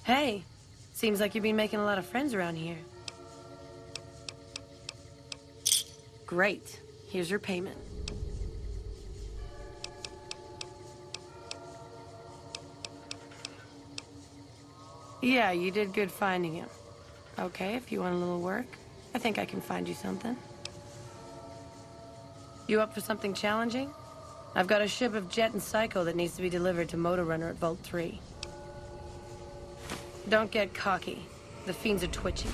Hey, seems like you've been making a lot of friends around here. Great. Here's your payment. Yeah, you did good finding him. Okay, if you want a little work, I think I can find you something. You up for something challenging? I've got a ship of Jet and Psycho that needs to be delivered to Motor Runner at Vault 3. Don't get cocky. The fiends are twitchy.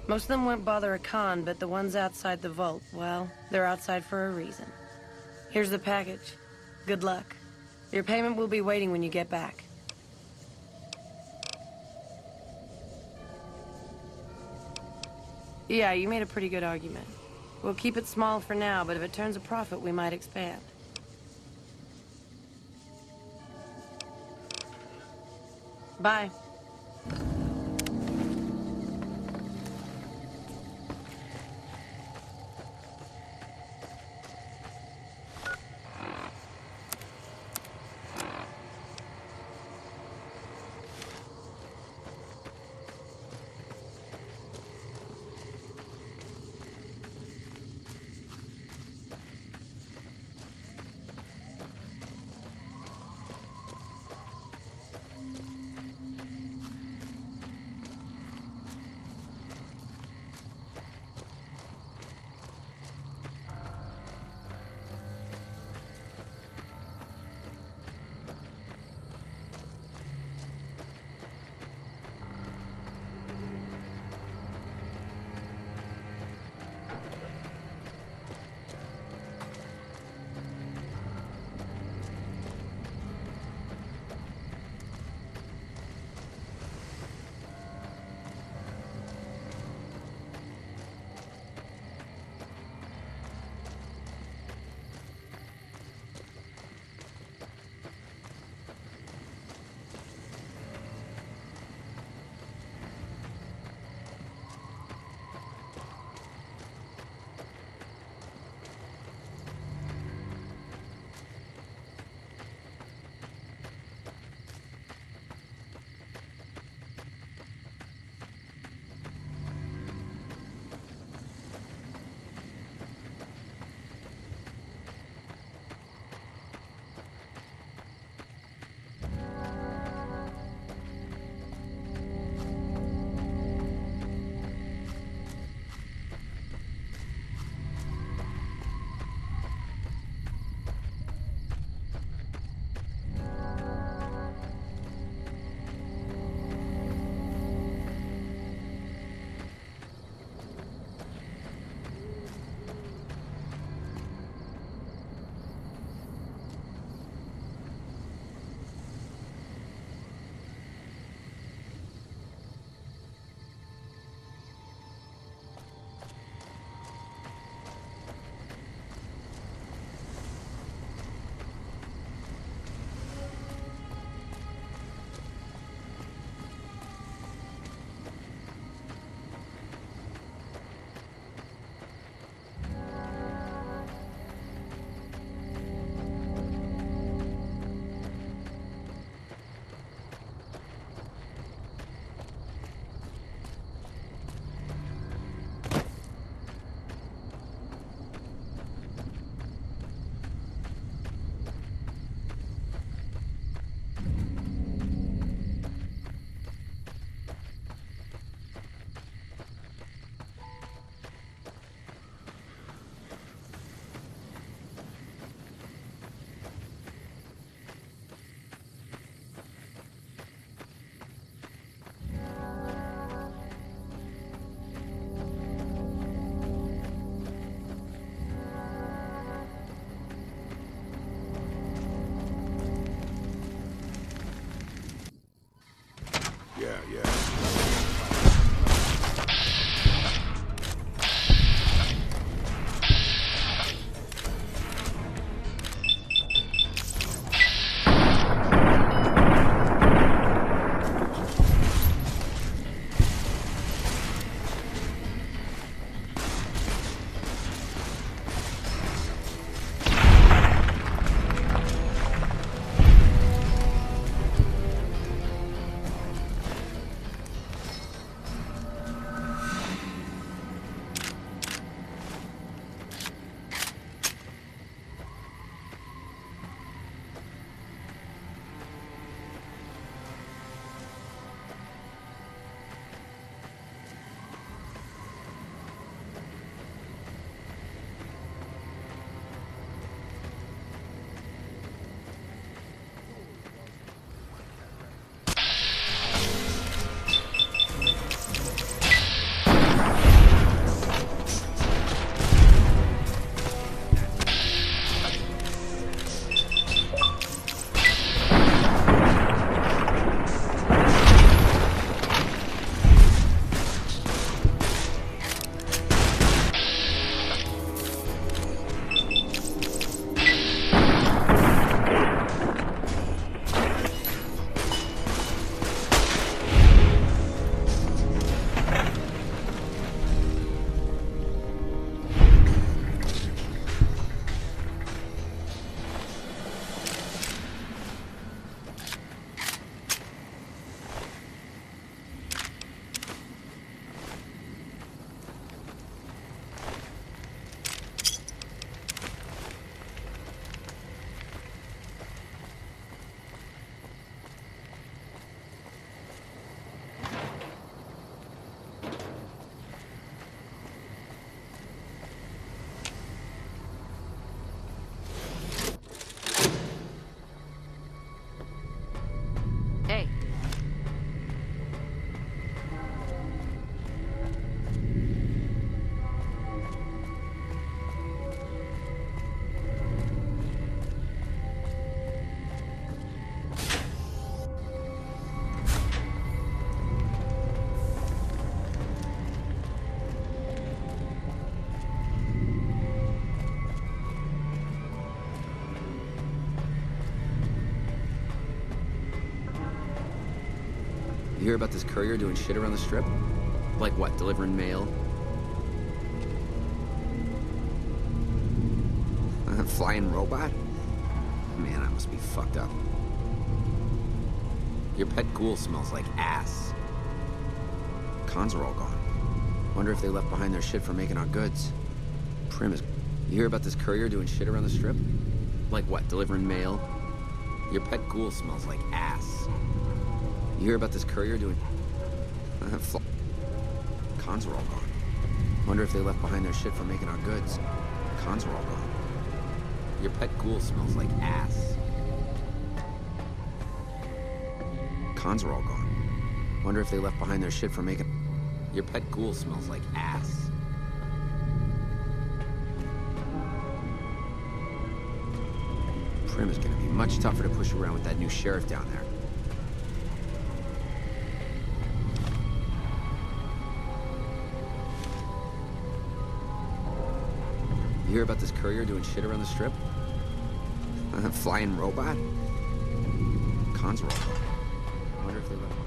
Most of them won't bother a con, but the ones outside the vault, well, they're outside for a reason. Here's the package. Good luck. Your payment will be waiting when you get back. Yeah, you made a pretty good argument. We'll keep it small for now, but if it turns a profit, we might expand. Bye. You hear about this courier doing shit around the strip? Like what, delivering mail? A flying robot? Man, I must be fucked up. Your pet ghoul smells like ass. Cons are all gone. Wonder if they left behind their shit for making our goods. Prim is... You hear about this courier doing shit around the strip? Like what, delivering mail? Your pet ghoul smells like ass. You hear about this courier doing... Cons are all gone. Wonder if they left behind their shit for making our goods. Cons are all gone. Your pet ghoul smells like ass. Cons are all gone. Wonder if they left behind their shit for making... Your pet ghoul smells like ass. Prim is gonna be much tougher to push around with that new sheriff down there. You hear about this courier doing shit around the strip? A flying robot? Cons are all gone. Wonder if they left behind.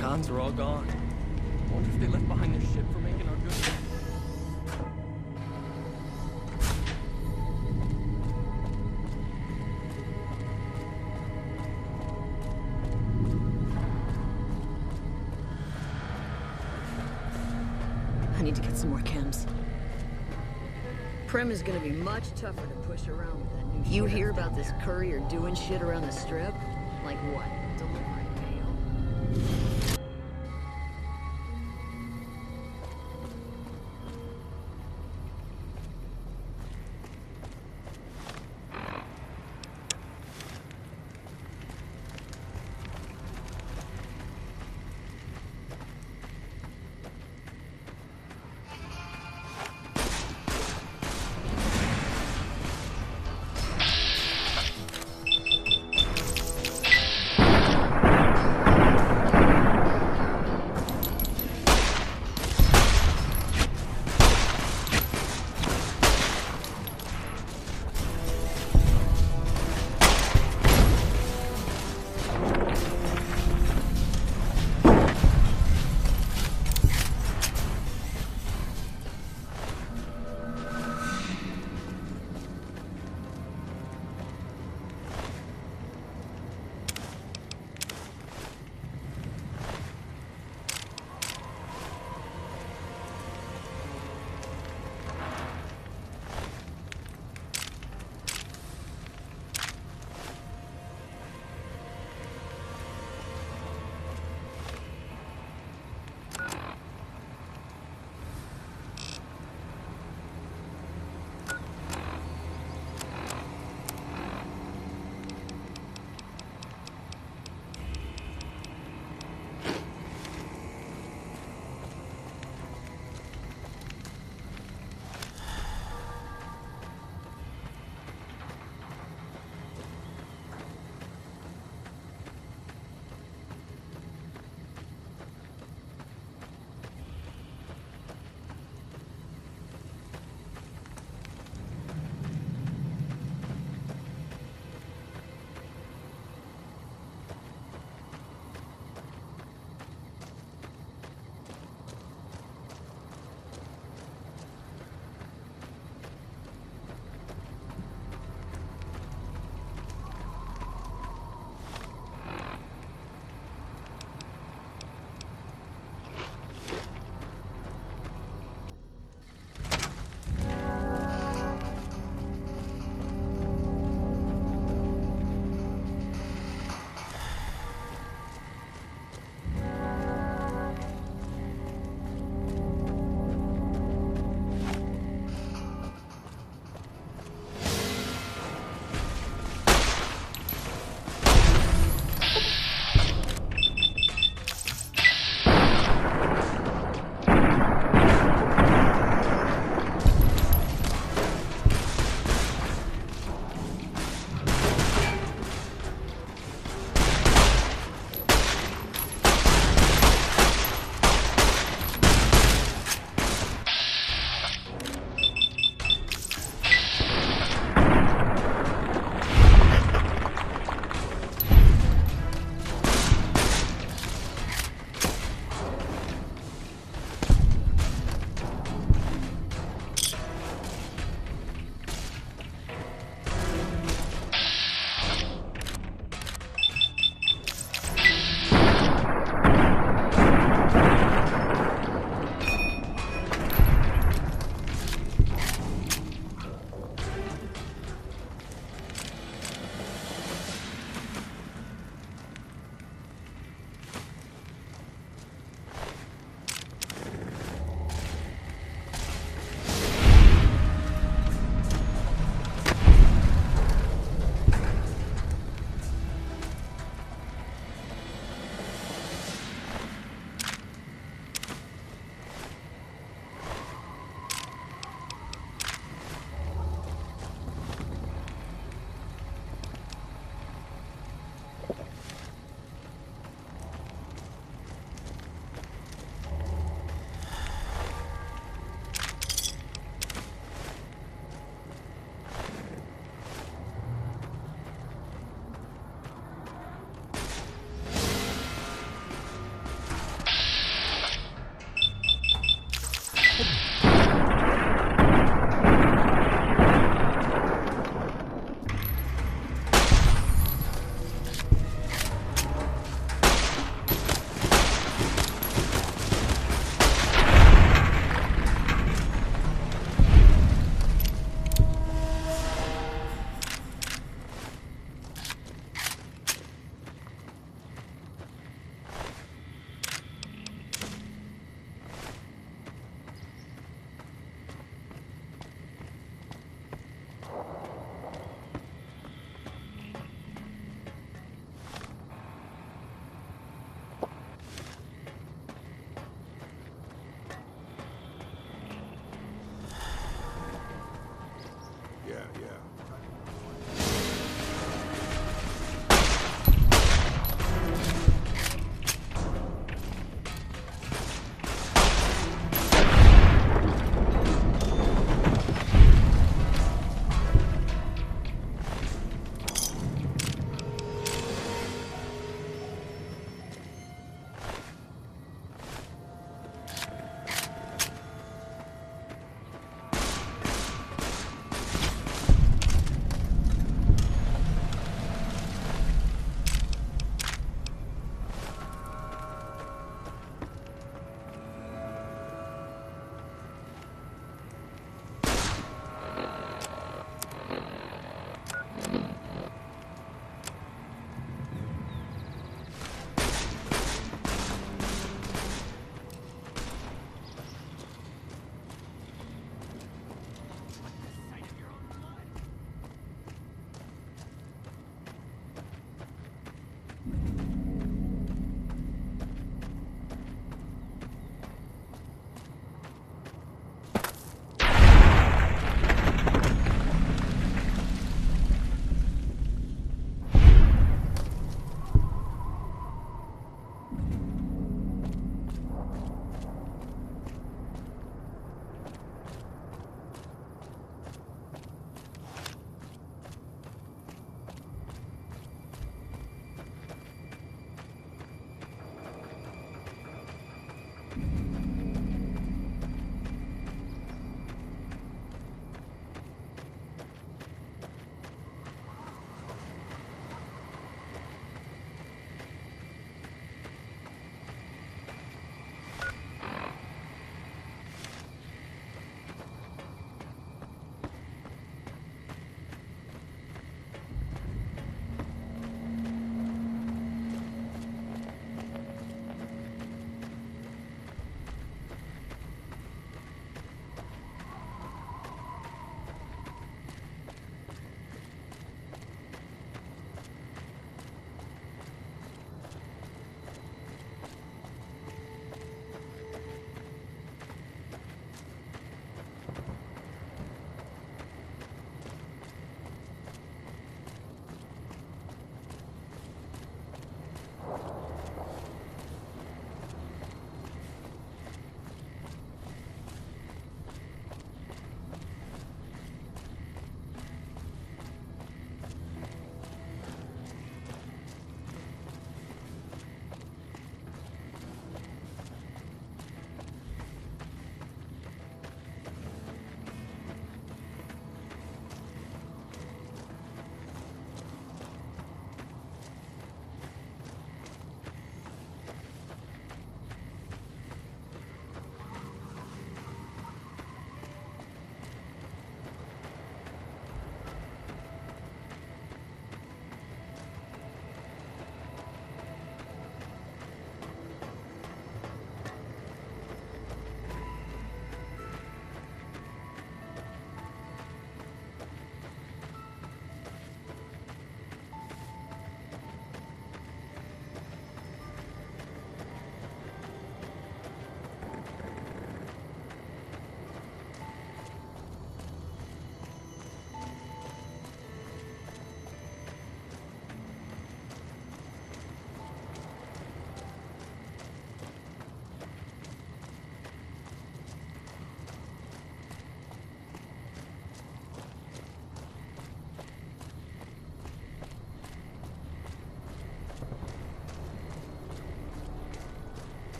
Cons are all gone. Wonder if they left behind their shit for making our goods. I need to get some more chems. Prim is gonna be much tougher to push around with that new shit. You hear about this courier doing shit around the strip? Like what? Delivering mail?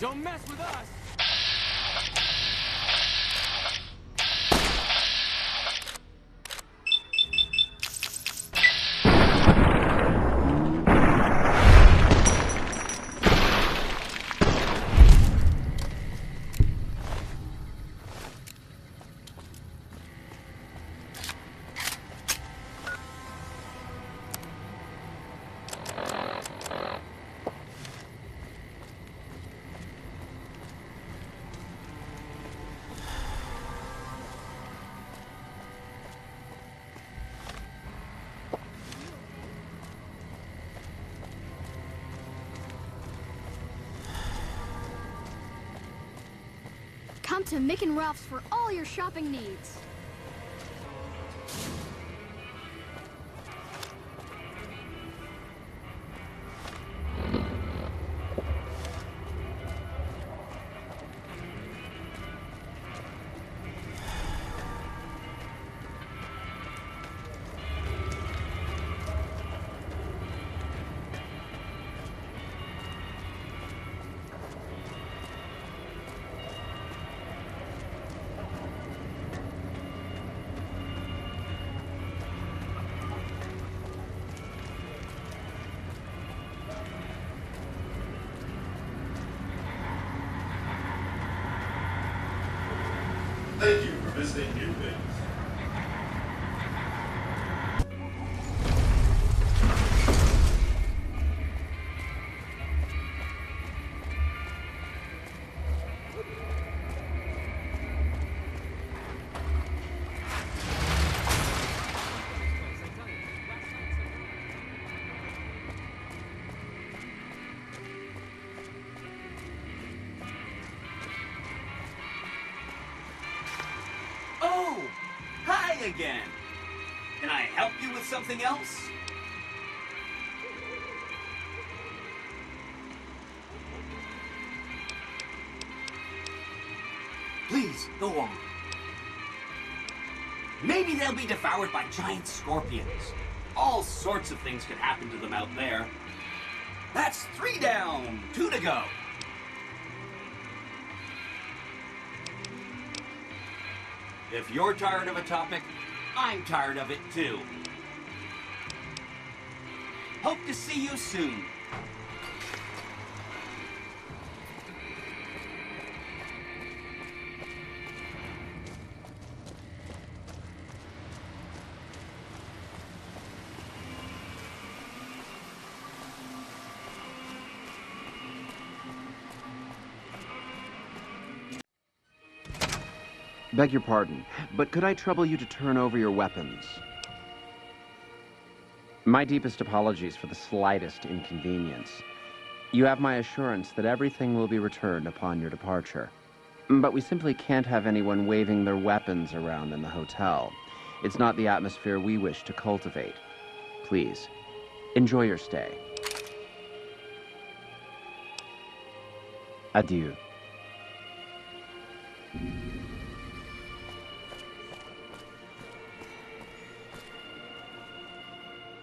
Don't mess with us! Come to Mick and Ralph's for all your shopping needs. Thank you for visiting New Things. Oh, hi again. Can I help you with something else? Please, go on. Maybe they'll be devoured by giant scorpions. All sorts of things could happen to them out there. That's 3 down, 2 to go. If you're tired of a topic, I'm tired of it too. Hope to see you soon. Beg your pardon, but could I trouble you to turn over your weapons? My deepest apologies for the slightest inconvenience. You have my assurance that everything will be returned upon your departure. But we simply can't have anyone waving their weapons around in the hotel. It's not the atmosphere we wish to cultivate. Please, enjoy your stay. Adieu.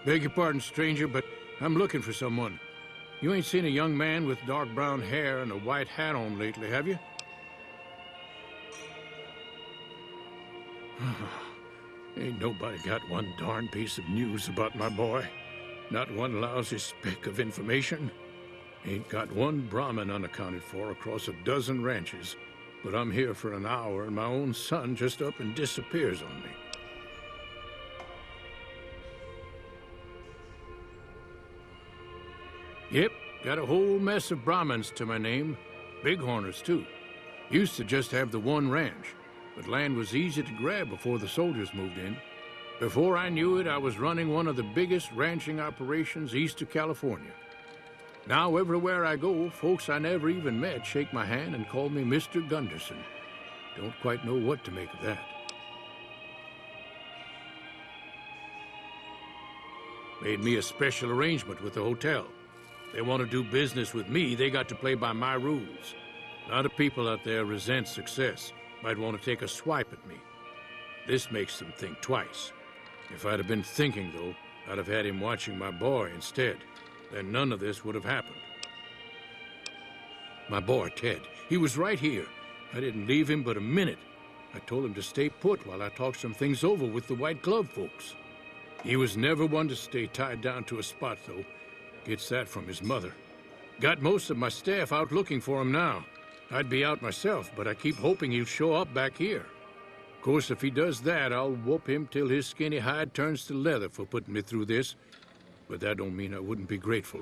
Beg your pardon, stranger, but I'm looking for someone. You ain't seen a young man with dark brown hair and a white hat on lately, have you? Ain't nobody got one darn piece of news about my boy. Not one lousy speck of information. Ain't got one Brahmin unaccounted for across a dozen ranches. But I'm here for an hour and my own son just up and disappears on me. Yep, got a whole mess of Brahmins to my name. Bighorners, too. Used to just have the one ranch, but land was easy to grab before the soldiers moved in. Before I knew it, I was running one of the biggest ranching operations east of California. Now, everywhere I go, folks I never even met shake my hand and call me Mr. Gunderson. Don't quite know what to make of that. Made me a special arrangement with the hotel. They want to do business with me, they got to play by my rules. A lot of people out there resent success, might want to take a swipe at me. This makes them think twice. If I'd have been thinking, though, I'd have had him watching my boy instead. Then none of this would have happened. My boy, Ted. He was right here. I didn't leave him but a minute. I told him to stay put while I talked some things over with the White Glove folks. He was never one to stay tied down to a spot, though. Gets that from his mother. Got most of my staff out looking for him now. I'd be out myself, but I keep hoping he'll show up back here. Of course, if he does that, I'll whoop him till his skinny hide turns to leather for putting me through this. But that don't mean I wouldn't be grateful.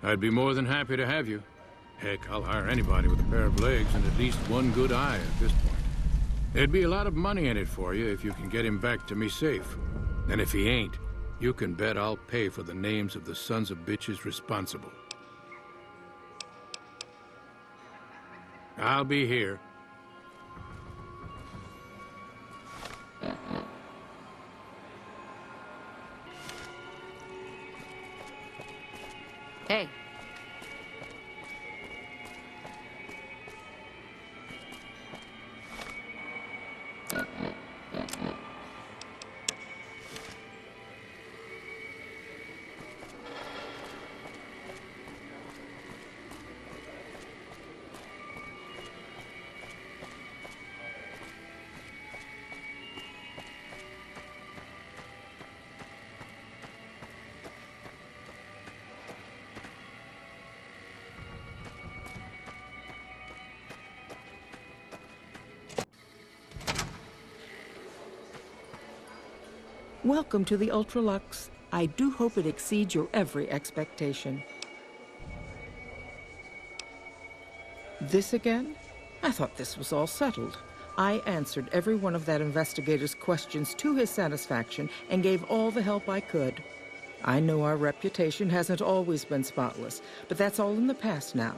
I'd be more than happy to have you. Heck, I'll hire anybody with a pair of legs and at least one good eye at this point. There'd be a lot of money in it for you if you can get him back to me safe. And if he ain't, you can bet I'll pay for the names of the sons of bitches responsible. I'll be here. Hey. Welcome to the Ultralux. I do hope it exceeds your every expectation. This again? I thought this was all settled. I answered every one of that investigator's questions to his satisfaction and gave all the help I could. I know our reputation hasn't always been spotless, but that's all in the past now.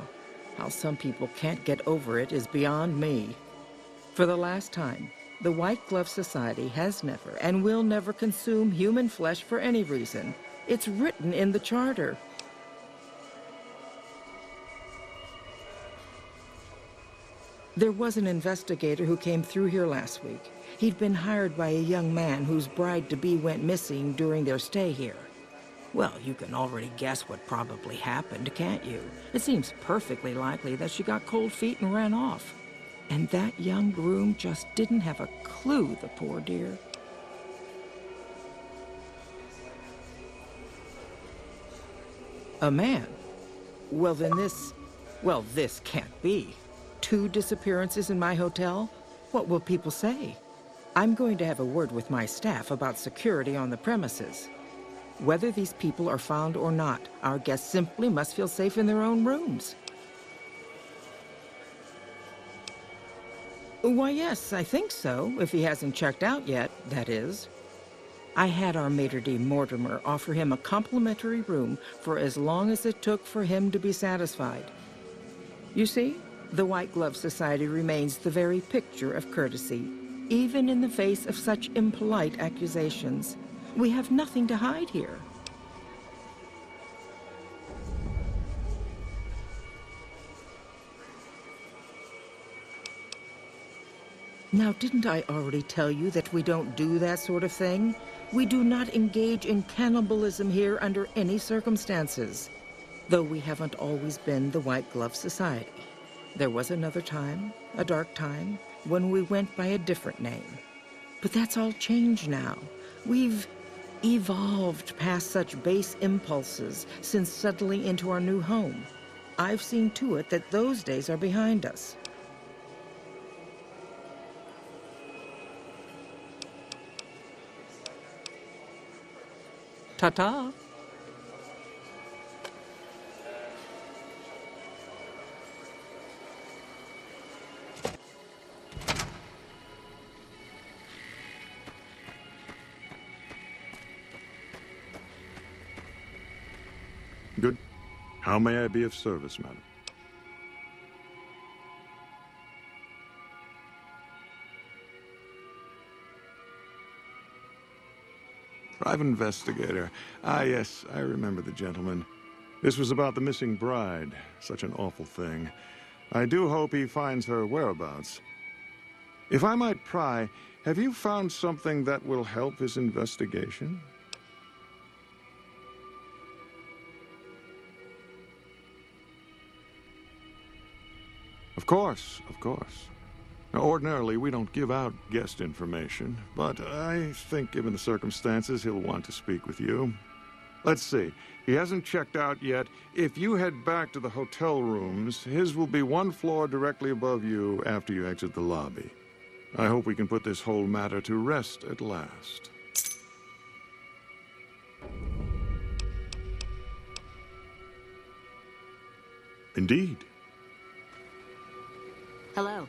How some people can't get over it is beyond me. For the last time, the White Glove Society has never and will never consume human flesh for any reason. It's written in the charter. There was an investigator who came through here last week. He'd been hired by a young man whose bride-to-be went missing during their stay here. Well, you can already guess what probably happened, can't you? It seems perfectly likely that she got cold feet and ran off. And that young groom just didn't have a clue, the poor dear. A man? Well, then this can't be. 2 disappearances in my hotel? What will people say? I'm going to have a word with my staff about security on the premises. Whether these people are found or not, our guests simply must feel safe in their own rooms. Why, yes, I think so, if he hasn't checked out yet, that is. I had our maitre d' Mortimer offer him a complimentary room for as long as it took for him to be satisfied. You see, the White Glove Society remains the very picture of courtesy, even in the face of such impolite accusations. We have nothing to hide here. Now, didn't I already tell you that we don't do that sort of thing? We do not engage in cannibalism here under any circumstances. Though we haven't always been the White Glove Society. There was another time, a dark time, when we went by a different name. But that's all changed now. We've evolved past such base impulses since settling into our new home. I've seen to it that those days are behind us. Ta-ta. Good. How may I be of service, madam? Private investigator. Ah, yes, I remember the gentleman. This was about the missing bride. Such an awful thing. I do hope he finds her whereabouts. If I might pry, have you found something that will help his investigation? Of course, of course. Now, ordinarily, we don't give out guest information, but I think given the circumstances, he'll want to speak with you. Let's see. He hasn't checked out yet. If you head back to the hotel rooms, his will be one floor directly above you after you exit the lobby. I hope we can put this whole matter to rest at last. Indeed. Hello.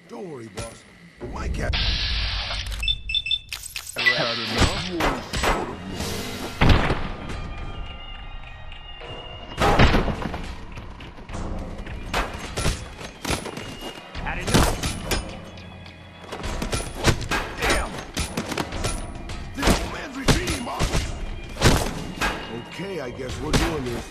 Don't worry, boss. My cat. Had enough? Had enough. Damn. This old man's retreating, boss. Okay, I guess we're doing this.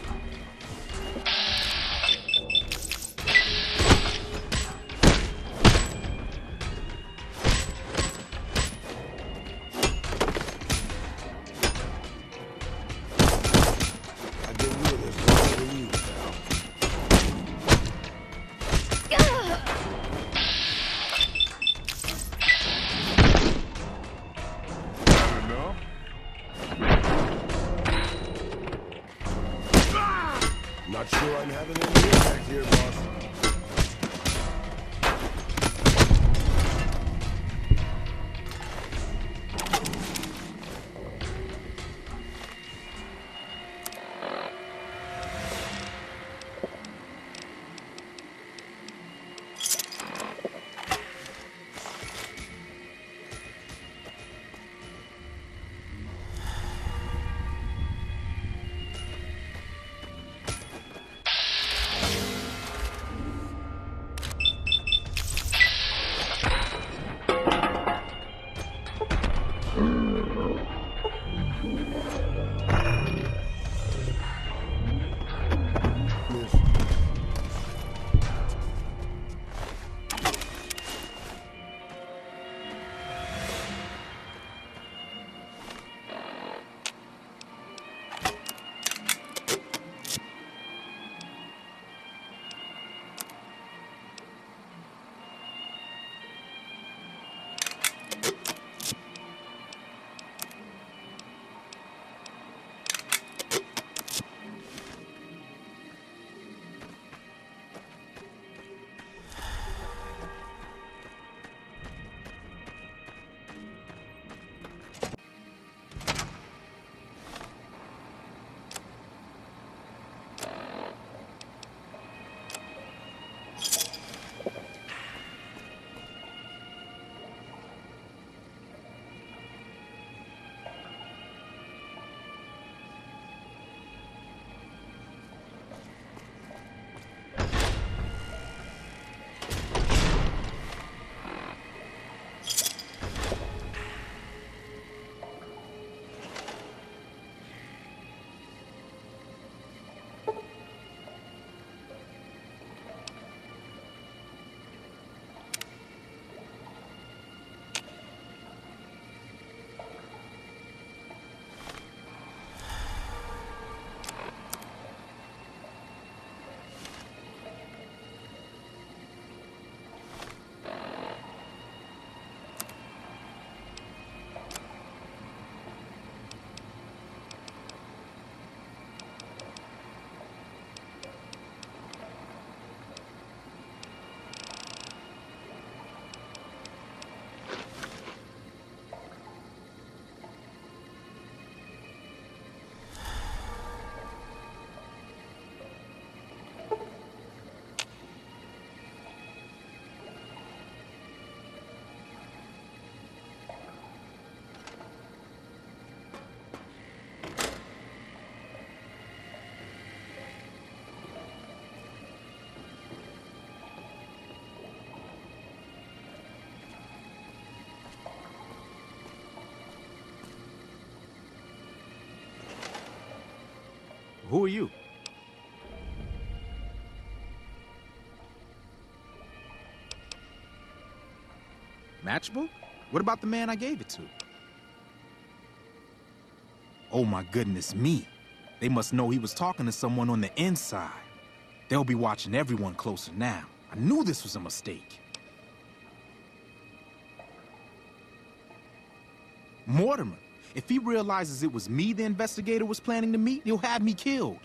Not sure I'm having any impact here, boss. Who are you? Matchbook? What about the man I gave it to? Oh my goodness me. They must know he was talking to someone on the inside. They'll be watching everyone closer now. I knew this was a mistake. Mortimer, if he realizes it was me the investigator was planning to meet, he'll have me killed.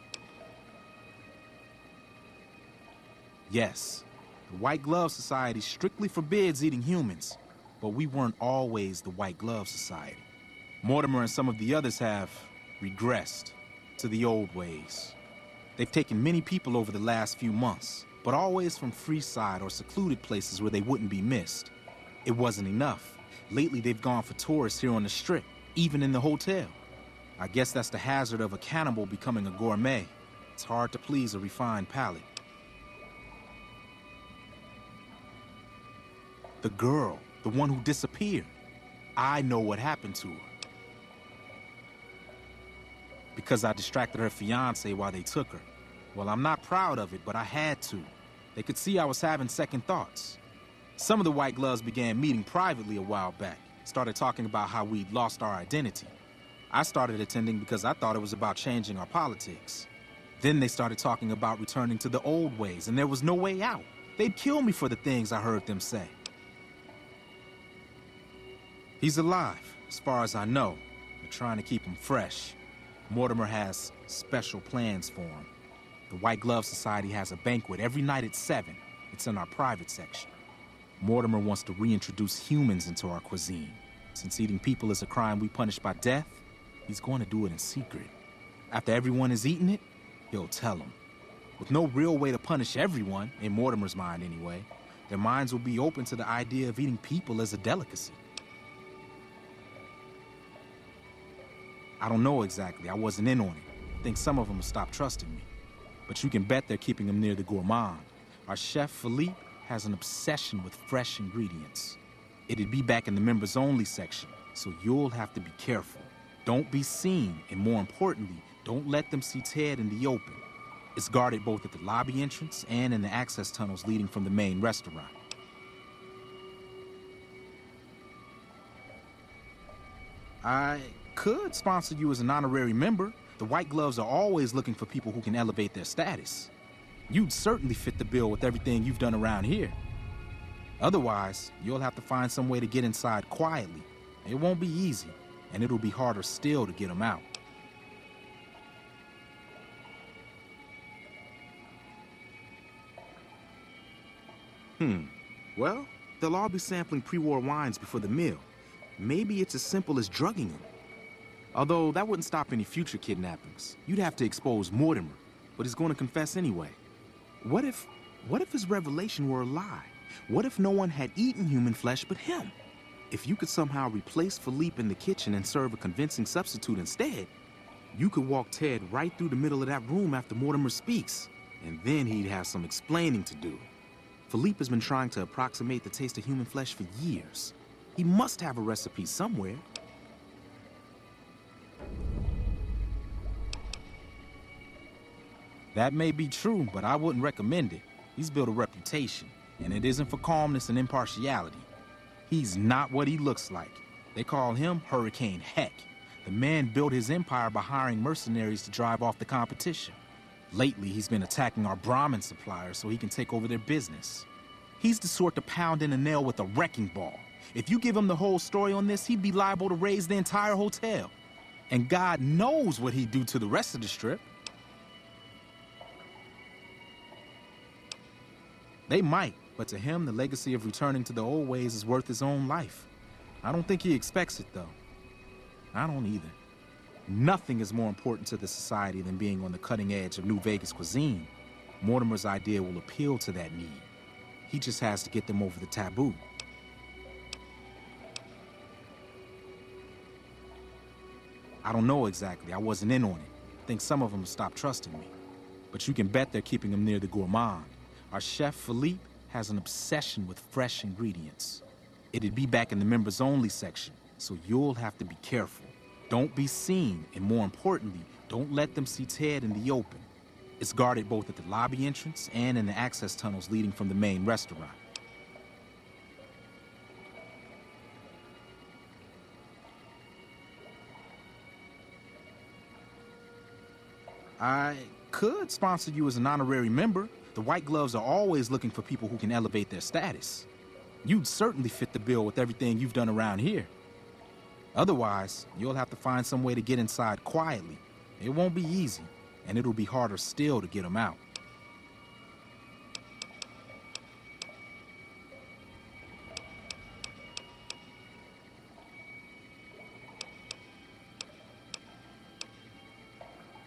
Yes, the White Glove Society strictly forbids eating humans, but we weren't always the White Glove Society. Mortimer and some of the others have regressed to the old ways. They've taken many people over the last few months, but always from Freeside or secluded places where they wouldn't be missed. It wasn't enough. Lately, they've gone for tourists here on the Strip, even in the hotel. I guess that's the hazard of a cannibal becoming a gourmet. It's hard to please a refined palate. The girl, the one who disappeared. I know what happened to her. Because I distracted her fiancé while they took her. Well, I'm not proud of it, but I had to. They could see I was having second thoughts. Some of the White Gloves began meeting privately a while back, started talking about how we'd lost our identity. I started attending because I thought it was about changing our politics. Then they started talking about returning to the old ways, and there was no way out. They'd kill me for the things I heard them say. He's alive, as far as I know. They're trying to keep him fresh. Mortimer has special plans for him. The White Glove Society has a banquet every night at 7. It's in our private section. Mortimer wants to reintroduce humans into our cuisine. Since eating people is a crime we punish by death, he's going to do it in secret. After everyone has eaten it, he'll tell them. With no real way to punish everyone, in Mortimer's mind anyway, their minds will be open to the idea of eating people as a delicacy. I don't know exactly. I wasn't in on it. I think some of them will stop trusting me. But you can bet they're keeping him near the gourmand. Our chef, Philippe, has an obsession with fresh ingredients. It'd be back in the members-only section, so you'll have to be careful. Don't be seen, and more importantly, don't let them see Ted in the open. It's guarded both at the lobby entrance and in the access tunnels leading from the main restaurant. I could sponsor you as an honorary member. The White Gloves are always looking for people who can elevate their status. You'd certainly fit the bill with everything you've done around here. Otherwise, you'll have to find some way to get inside quietly. It won't be easy, and it'll be harder still to get them out. Well, they'll all be sampling pre-war wines before the meal. Maybe it's as simple as drugging them. Although that wouldn't stop any future kidnappings. You'd have to expose Mortimer, but he's going to confess anyway. What if his revelation were a lie? What if no one had eaten human flesh but him? If you could somehow replace Philippe in the kitchen and serve a convincing substitute instead, you could walk Ted right through the middle of that room after Mortimer speaks, and then he'd have some explaining to do. Philippe has been trying to approximate the taste of human flesh for years. He must have a recipe somewhere. That may be true, but I wouldn't recommend it. He's built a reputation, and it isn't for calmness and impartiality. He's not what he looks like. They call him Hurricane Heck. The man built his empire by hiring mercenaries to drive off the competition. Lately, he's been attacking our Brahmin suppliers so he can take over their business. He's the sort to pound in a nail with a wrecking ball. If you give him the whole story on this, he'd be liable to raise the entire hotel. And God knows what he'd do to the rest of the Strip. They might, but to him, the legacy of returning to the old ways is worth his own life. I don't think he expects it, though. I don't either. Nothing is more important to the society than being on the cutting edge of New Vegas cuisine. Mortimer's idea will appeal to that need. He just has to get them over the taboo. I don't know exactly. I wasn't in on it. I think some of them have stopped trusting me. But you can bet they're keeping him near the gourmand. Our chef, Philippe, has an obsession with fresh ingredients. It'd be back in the members-only section, so you'll have to be careful. Don't be seen, and more importantly, Don't let them see Ted in the open. It's guarded both at the lobby entrance and in the access tunnels leading from the main restaurant. I could sponsor you as an honorary member. The White Gloves are always looking for people who can elevate their status. You'd certainly fit the bill with everything you've done around here. Otherwise, you'll have to find some way to get inside quietly. It won't be easy, and it'll be harder still to get them out.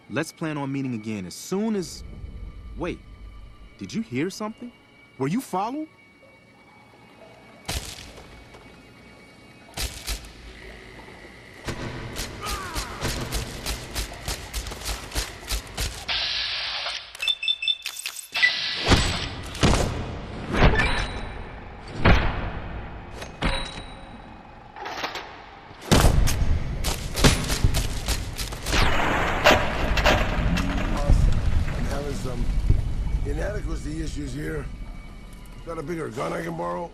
Let's plan on meeting again as soon as... Wait, did you hear something? Were you followed? Inadequacy issues here. Got a bigger gun I can borrow?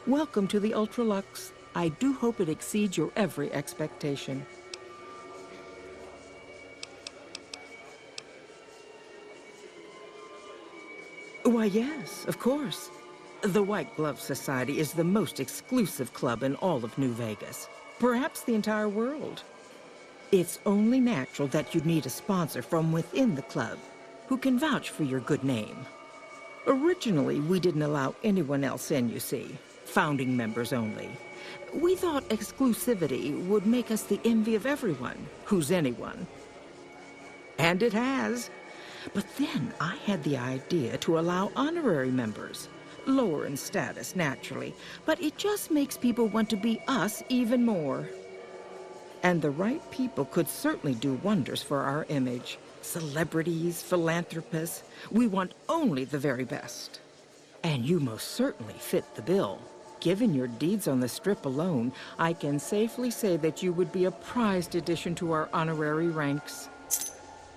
Welcome to the Ultralux. I do hope it exceeds your every expectation. Why, yes, of course. The White Glove Society is the most exclusive club in all of New Vegas, perhaps the entire world. It's only natural that you'd need a sponsor from within the club who can vouch for your good name. Originally, we didn't allow anyone else in, you see. Founding members only. We thought exclusivity would make us the envy of everyone who's anyone. And it has. But then I had the idea to allow honorary members. Lower in status, naturally, but it just makes people want to be us even more. And the right people could certainly do wonders for our image. Celebrities, philanthropists, we want only the very best. And you most certainly fit the bill. Given your deeds on the Strip alone, I can safely say that you would be a prized addition to our honorary ranks.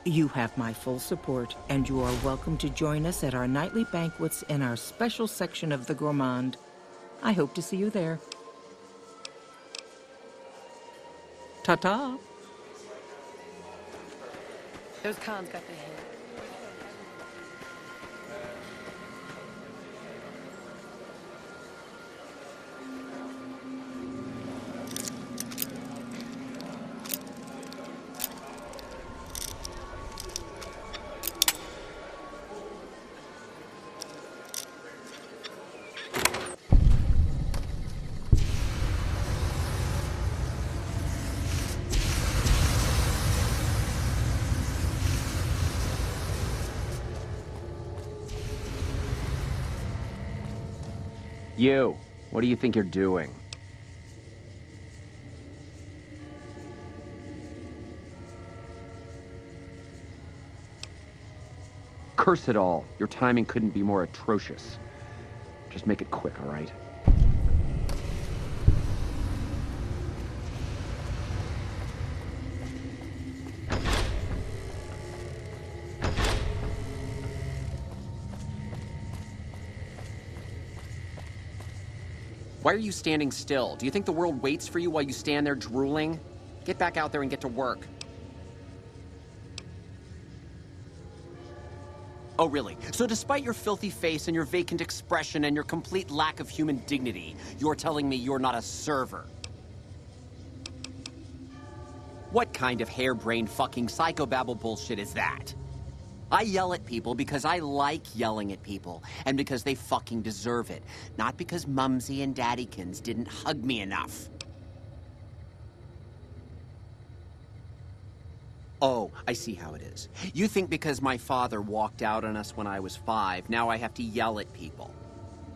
You have my full support, and you are welcome to join us at our nightly banquets in our special section of the Gourmand. I hope to see you there. Ta-ta! Those cons got the hint. You, what do you think you're doing? Curse it all. Your timing couldn't be more atrocious. Just make it quick, all right? Why are you standing still? Do you think the world waits for you while you stand there drooling? Get back out there and get to work. Oh, really? So despite your filthy face and your vacant expression and your complete lack of human dignity, you're telling me you're not a server? What kind of harebrained fucking psychobabble bullshit is that? I yell at people because I like yelling at people, and because they fucking deserve it. Not because Mumsy and Daddykins didn't hug me enough. Oh, I see how it is. You think because my father walked out on us when I was 5, now I have to yell at people.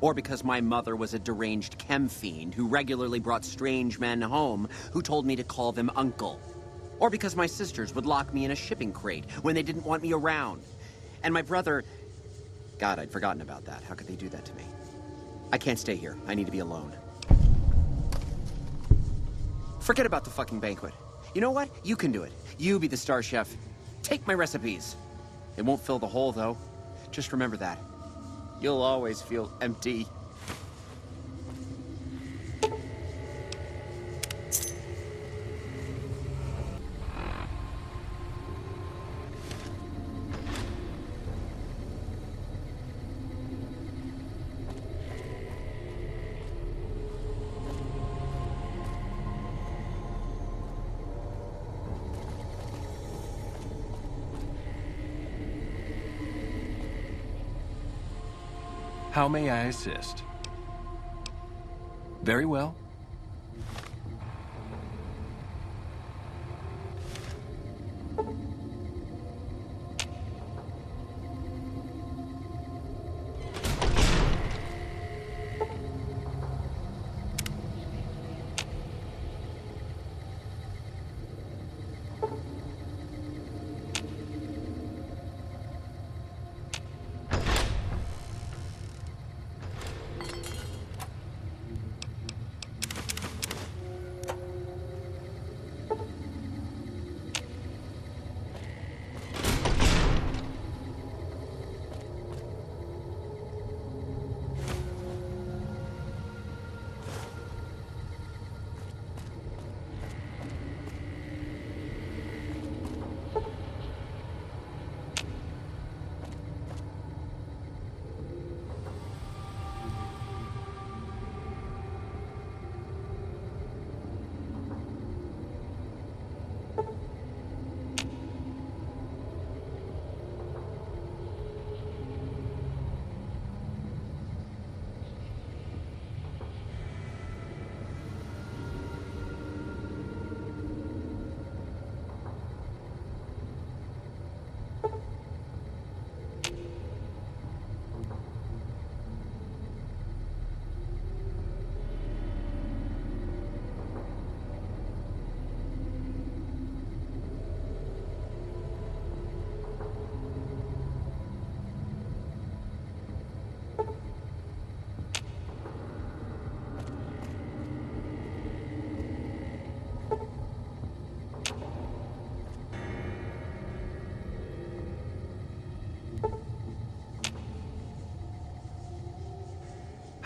Or because my mother was a deranged chem fiend who regularly brought strange men home who told me to call them uncle. Or because my sisters would lock me in a shipping crate when they didn't want me around. And my brother... God, I'd forgotten about that. How could they do that to me? I can't stay here. I need to be alone. Forget about the fucking banquet. You know what? You can do it. You be the star chef. Take my recipes. It won't fill the hole, though. Just remember that. You'll always feel empty. How may I assist? Very well.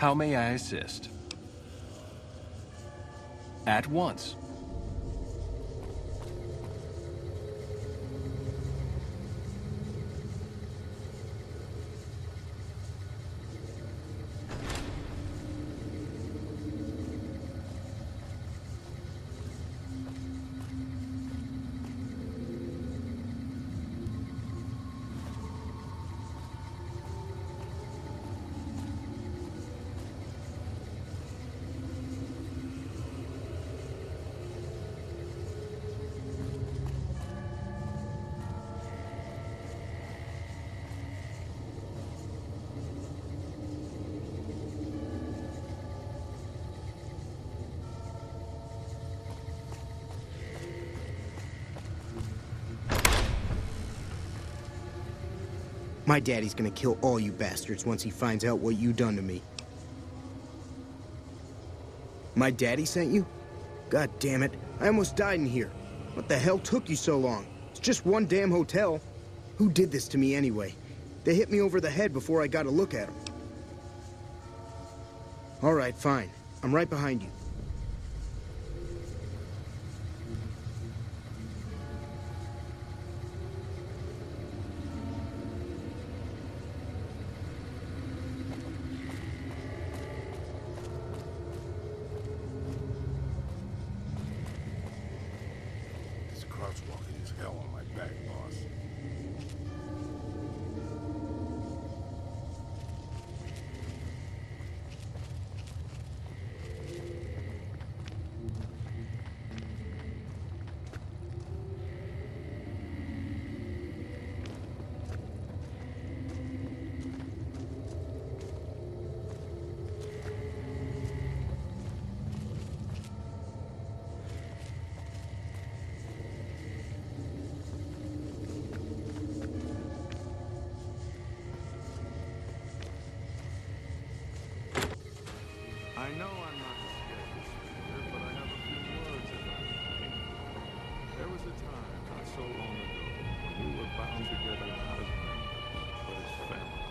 How may I assist? At once. My daddy's gonna kill all you bastards once he finds out what you done to me. My daddy sent you? God damn it, I almost died in here. What the hell took you so long? It's just one damn hotel. Who did this to me anyway? They hit me over the head before I got a look at them. All right, fine. I'm right behind you. This crosswalking is hell on my back, boss. I know I'm not the scariest figure, but I have a few words about it. There was a time, not so long ago, when we were bound together not as men, but as family,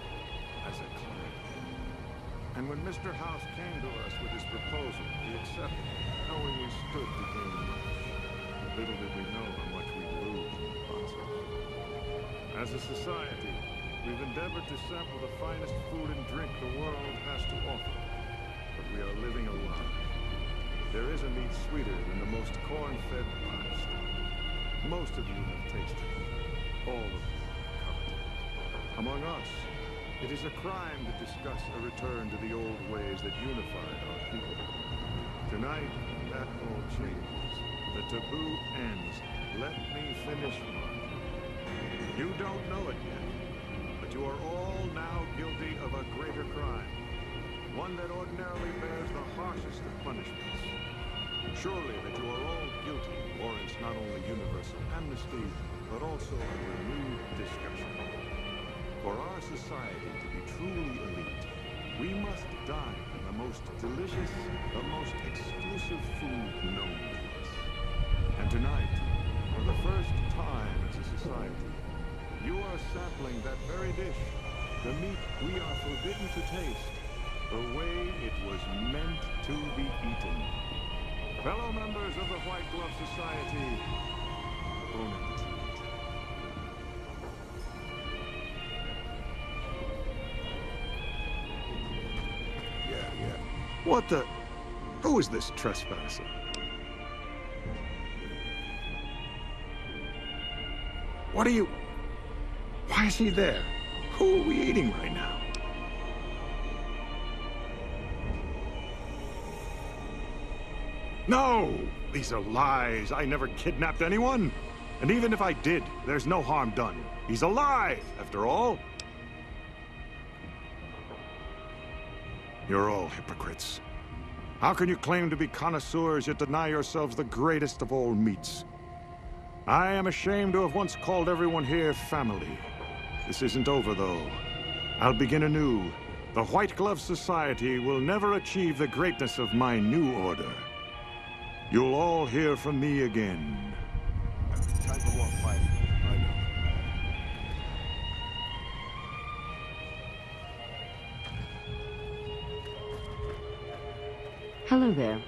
as a clan. And when Mr. House came to us with his proposal, we accepted it, knowing we stood to gain much. Little did we know how much we'd lose in the process. As a society, we've endeavored to sample the finest food and drink the world has to offer. But we are living a lie. There is a meat sweeter than the most corn-fed livestock. Most of you have tasted it. All of you have coveted it. Among us, it is a crime to discuss a return to the old ways that unified our people. Tonight, that all changes. The taboo ends. Let me finish mine. You don't know it yet, but you are all now guilty of a greater crime. One that ordinarily bears the harshest of punishments. Surely that you are all guilty warrants not only universal amnesty, but also a renewed discussion. For our society to be truly elite, we must dine on the most delicious, the most exclusive food known to us. And tonight, for the first time as a society, you are sampling that very dish, the meat we are forbidden to taste, the way it was meant to be eaten. Fellow members of the White Glove Society, bon appetit. Yeah. What the? Who is this trespasser? What are you? Why is he there? Who are we eating right now? No! These are lies. I never kidnapped anyone. And even if I did, there's no harm done. He's alive, after all. You're all hypocrites. How can you claim to be connoisseurs yet deny yourselves the greatest of all meats? I am ashamed to have once called everyone here family. This isn't over, though. I'll begin anew. The White Glove Society will never achieve the greatness of my new order. You'll all hear from me again. Time for more fighting. I know. Hello there.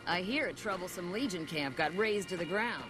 I hear a troublesome Legion camp got razed to the ground.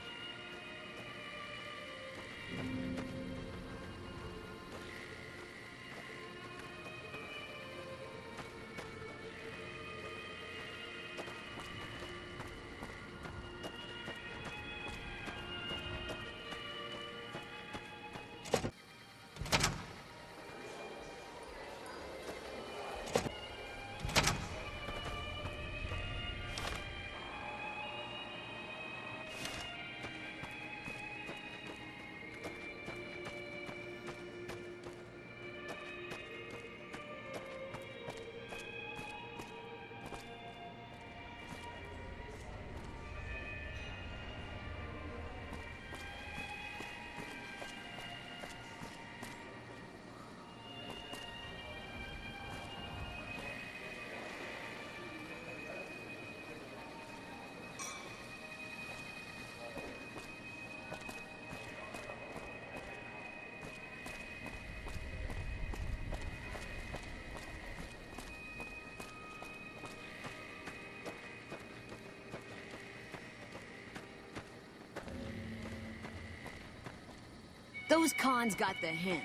Those cons got the hint.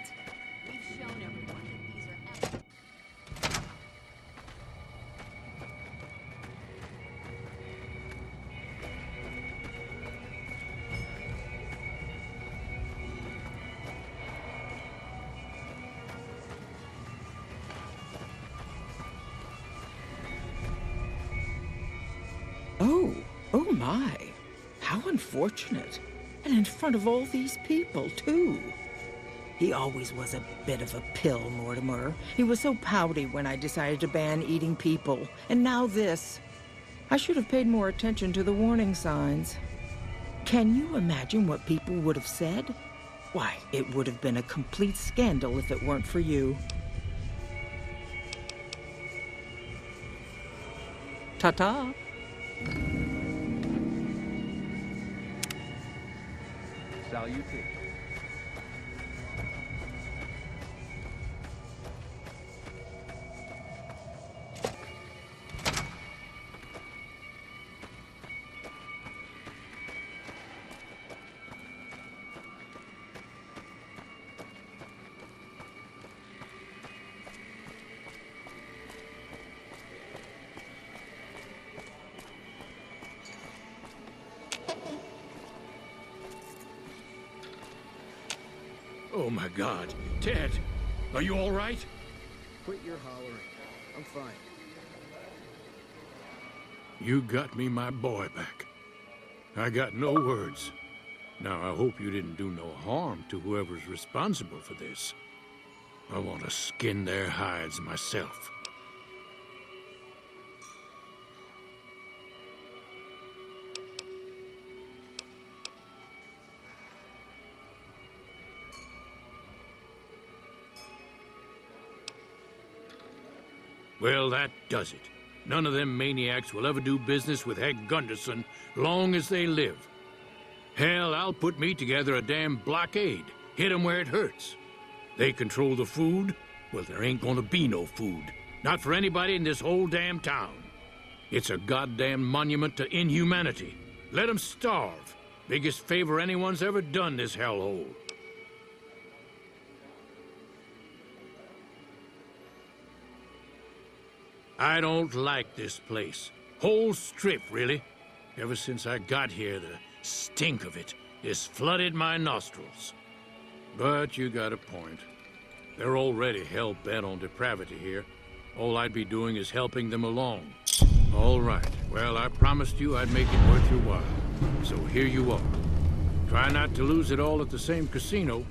We've shown everyone that these are... Oh my. How unfortunate. And in front of all these people, too. He always was a bit of a pill, Mortimer. He was so pouty when I decided to ban eating people. And now this. I should have paid more attention to the warning signs. Can you imagine what people would have said? Why, it would have been a complete scandal if it weren't for you. Ta-ta. Salutations. Oh my God. Ted, are you all right? Quit your hollering. I'm fine. You got me my boy back. I got no words. Now, I hope you didn't do no harm to whoever's responsible for this. I want to skin their hides myself. Well, that does it. None of them maniacs will ever do business with Hank Gunderson long as they live. Hell, I'll put me together a damn blockade. Hit 'em where it hurts. They control the food? Well, there ain't gonna be no food. Not for anybody in this whole damn town. It's a goddamn monument to inhumanity. Let 'em starve. Biggest favor anyone's ever done this hellhole. I don't like this place. Whole strip, really. Ever since I got here, the stink of it has flooded my nostrils. But you got a point. They're already hell-bent on depravity here. All I'd be doing is helping them along. All right. Well, I promised you I'd make it worth your while. So here you are. Try not to lose it all at the same casino.